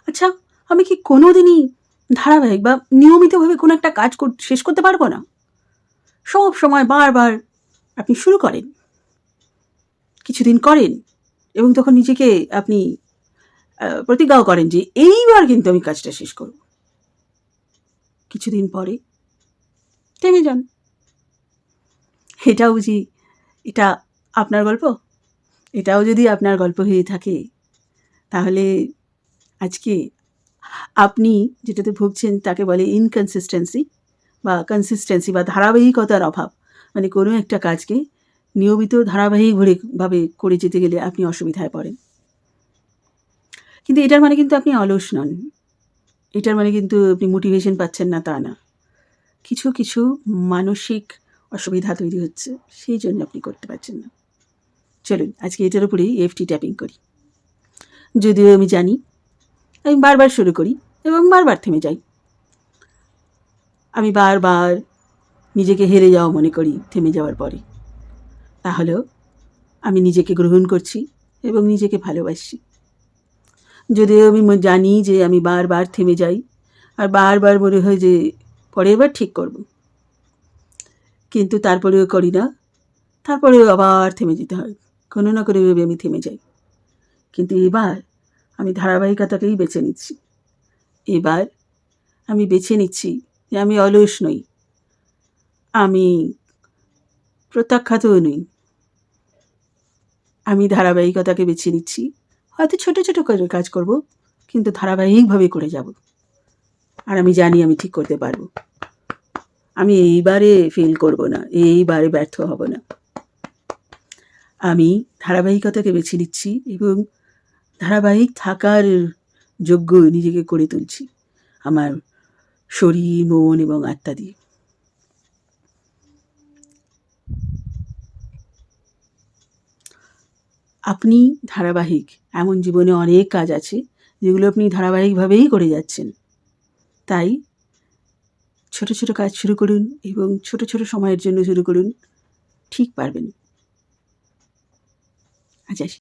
আচ্ছা, আমি কি কোনোদিনই ধারাবাহিক বা নিয়মিতভাবে কোনো একটা কাজ শেষ করতে পারবো না? সব সময় বারবার আপনি শুরু করেন, কিছুদিন করেন এবং তখন নিজেকে আপনি প্রতিজ্ঞাও করেন যে এইবার কিন্তু আমি কাজটা শেষ করব। কিছুদিন পরে থেমে যান। এটাও বুঝি এটা আপনার গল্প? এটাও যদি আপনার গল্প হয়ে থাকে, তাহলে আজকে আপনি যেটাতে ভুগছেন তাকে বলে ইনকনসিস্টেন্সি বা কনসিস্টেন্সি বা ধারাবাহিকতার অভাব। মানে কোনো একটা কাজকে নিয়মিত ধারাবাহিকভাবে করে যেতে গেলে আপনি অসুবিধায় পড়েন। কিন্তু এটার মানে কিন্তু আপনি অলস নন। এটার মানে কিন্তু আপনি মোটিভেশন পাচ্ছেন না, তা না। কিছু, কিছু মানসিক অসুবিধা তৈরি হচ্ছে, সেই জন্য আপনি করতে পারছেন না। চলুন আজকে এটার উপরেই EFT ট্যাপিং করি। যদিও আমি জানি, আমি বারবার শুরু করি এবং বারবার থেমে যাই। আমি বারবার নিজেকে হেরে যাওয়া মনে করি থেমে যাওয়ার পরে। তাহলেও আমি নিজেকে গ্রহণ করছি এবং নিজেকে ভালোবাসছি। যদিও আমি জানি যে আমি বারবার থেমে যাই আর বারবার মনে হয় যে পরের বার ঠিক করব, কিন্তু তারপরেও করি না। তারপরেও আবার থেমে যেতে হয়, কোনো না কোনোভাবে আমি থেমে যাই। কিন্তু এবার আমি ধারাবাহিকতাকেই বেছে নিচ্ছি। এবার আমি বেছে নিচ্ছি যে আমি অলস নই, আমি প্রত্যাখ্যাতও নই। আমি ধারাবাহিকতাকে বেছে নিচ্ছি। হয়তো ছোট ছোট করে কাজ করব, কিন্তু ধারাবাহিকভাবে করে যাব। আর আমি জানি আমি ঠিক করতে পারবো। আমি এইবারে ফেল করব না, এইবারে ব্যর্থ হব না। আমি ধারাবাহিকতাকে বেছে নিচ্ছি এবং ধারাবাহিক থাকার যোগ্য নিজেকে করে তুলছি আমার শরীর, মন এবং আত্মা দিয়ে। আপনি ধারাবাহিক, এমন জীবনে অনেক কাজ আছে যেগুলো আপনি ধারাবাহিকভাবেই করে যাচ্ছেন। তাই ছোট ছোট কাজ শুরু করুন এবং ছোট ছোট সময়ের জন্য শুরু করুন, ঠিক পারবেন। আজ আসি।